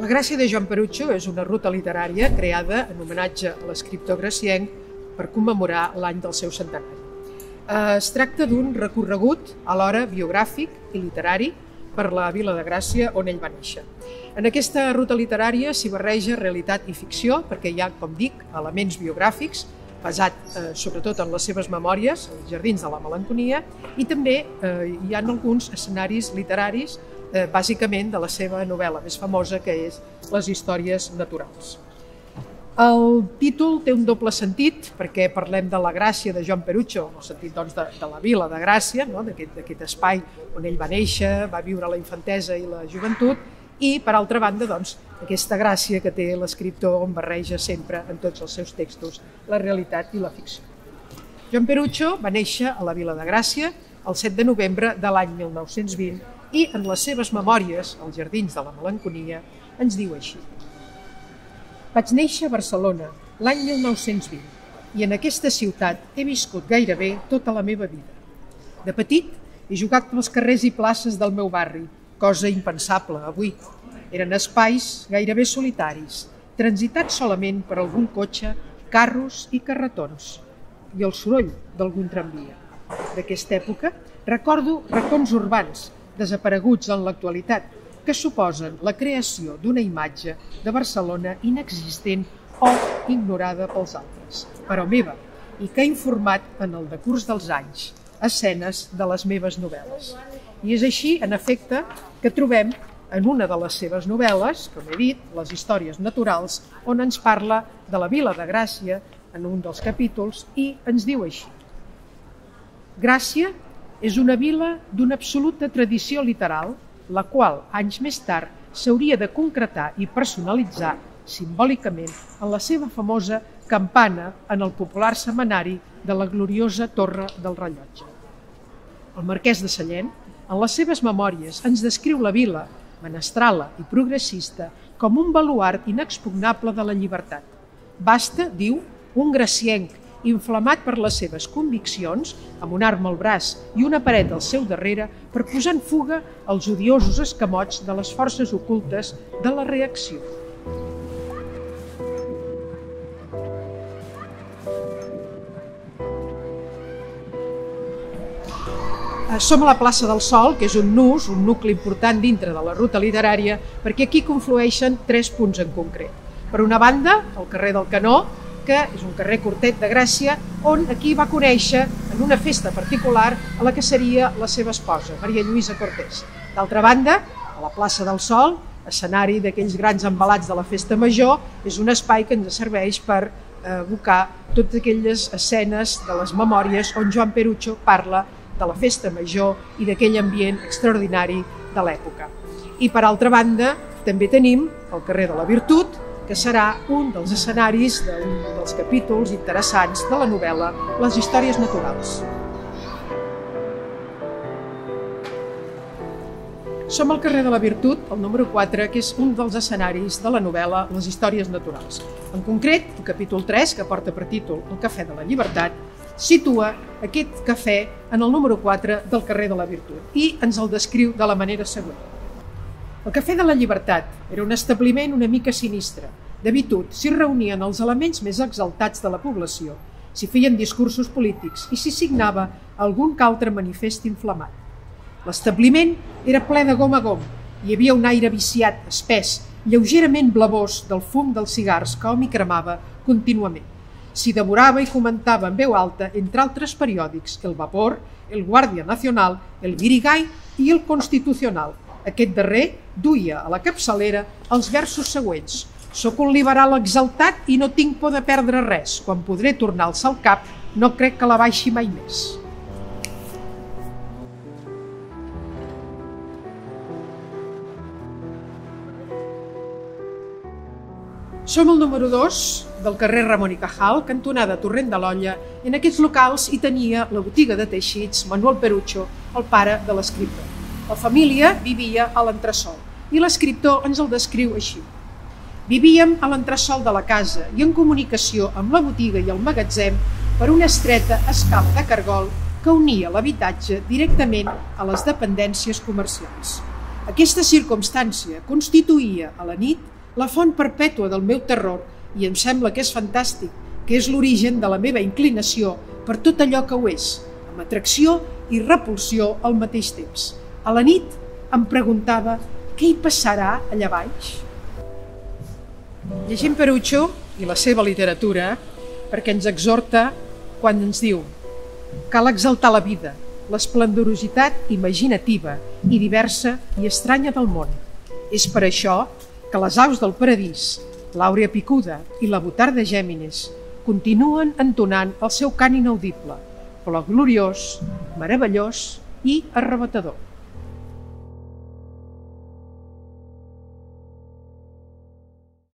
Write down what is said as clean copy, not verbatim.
La Gràcia de Joan Perucho és una ruta literària creada en homenatge a l'escriptor gracienc per commemorar l'any del seu centenari. Es tracta d'un recorregut alhora biogràfic i literari per la vila de Gràcia on ell va néixer. En aquesta ruta literària s'hi barreja realitat i ficció perquè hi ha, com dic, elements biogràfics basat sobretot en les seves memòries, els Jardins de la Melanconia, i també hi ha alguns escenaris literaris bàsicament de la seva novel·la més famosa, que és Les històries naturals. El títol té un doble sentit, perquè parlem de la Gràcia de Joan Perucho, en el sentit de la vila de Gràcia, d'aquest espai on ell va néixer, va viure la infantesa i la joventut, i, per altra banda, aquesta gràcia que té l'escriptor on barreja sempre en tots els seus textos la realitat i la ficció. Joan Perucho va néixer a la vila de Gràcia el 7 de novembre de l'any 1920 i en les seves memòries, Els Jardins de la Melanconia, ens diu així. Vaig néixer a Barcelona l'any 1920 i en aquesta ciutat he viscut gairebé tota la meva vida. De petit he jugat pels carrers i places del meu barri, cosa impensable avui. Eren espais gairebé solitaris, transitats solament per algun cotxe, carros i carretons, i el soroll d'algun tramvia. D'aquesta època recordo racons urbans, desapareguts en l'actualitat, que suposen la creació d'una imatge de Barcelona inexistent o ignorada pels altres, però meva, i que ha informat en el decurs dels anys escenes de les meves novel·les. I és així, en efecte, que trobem en una de les seves novel·les, com he dit, Les històries naturals, on ens parla de la vila de Gràcia en un dels capítols i ens diu així. Gràcia és una vila d'una absoluta tradició literal, la qual, anys més tard, s'hauria de concretar i personalitzar simbòlicament en la seva famosa campana en el popular setmanari de la gloriosa Torre del Rellotge. El marquès de Sallent, en les seves memòries, ens descriu la vila, menestrala i progressista, com un baluard inexpugnable de la llibertat. Basta, diu, un gracienc inflamat per les seves conviccions, amb una arma al braç i una paret al seu darrere, per posar en fuga els odiosos escamots de les forces ocultes de la reacció. Som a la plaça del Sol, que és un nus, un nucli important dintre de la ruta literària, perquè aquí conflueixen 3 punts en concret. Per una banda, el carrer del Canó, que és un carrer curtet de Gràcia, on aquí va conèixer en una festa particular a la que seria la seva esposa, Maria Lluïsa Cortés. D'altra banda, a la plaça del Sol, escenari d'aquells grans embalats de la festa major, és un espai que ens serveix per evocar totes aquelles escenes de les memòries on Joan Perucho parla de la festa major i d'aquell ambient extraordinari de l'època. I per altra banda, també tenim el carrer de la Virtut, que serà un dels escenaris d'un dels capítols interessants de la novel·la Les històries naturals. Som al carrer de la Virtut, el número 4, que és un dels escenaris de la novel·la Les històries naturals. En concret, el capítol 3, que porta per títol El cafè de la llibertat, situa aquest cafè en el número 4 del carrer de la Virtut i ens el descriu de la manera següent. El Cafè de la Llibertat era un establiment una mica sinistre. D'habitud, s'hi reunien els elements més exaltats de la població, s'hi feien discursos polítics i s'hi signava algun que altre manifest inflamat. L'establiment era ple de gom a gom. Hi havia un aire viciat, espès, lleugerament blavós del fum dels cigars que hom hi cremava contínuament. S'hi devorava i comentava en veu alta, entre altres periòdics, El Vapor, El Guàrdia Nacional, El Guirigay i El Constitucional. Aquest darrer duia a la capçalera els versos següents. Soc un liberal exaltat i no tinc por de perdre res. Quan podré tornar a alçar el cap, no crec que la baixi mai més. Som al número 2 del carrer Ramon i Cajal, cantonada Torrent de l'Olla. En aquests locals hi tenia la botiga de teixits Manuel Perucho, el pare de l'escriptor. La família vivia a l'entresòl i l'escriptor ens el descriu així. Vivíem a l'entresòl de la casa i en comunicació amb la botiga i el magatzem per una estreta escala de cargol que unia l'habitatge directament a les dependències comercials. Aquesta circumstància constituïa a la nit la font perpètua del meu terror, i em sembla que és fantàstic, que és l'origen de la meva inclinació per tot allò que ho és, amb atracció i repulsió al mateix temps. A la nit em preguntava què hi passarà allà baix. Llegim Perucho i la seva literatura perquè ens exhorta quan ens diu: cal exaltar la vida, l'esplendorositat imaginativa i diversa i estranya del món. És per això que les aus del paradís, l'àurea picuda i la botarda Gèmines continuen entonant el seu cant inaudible, però gloriós, meravellós i arrebatador.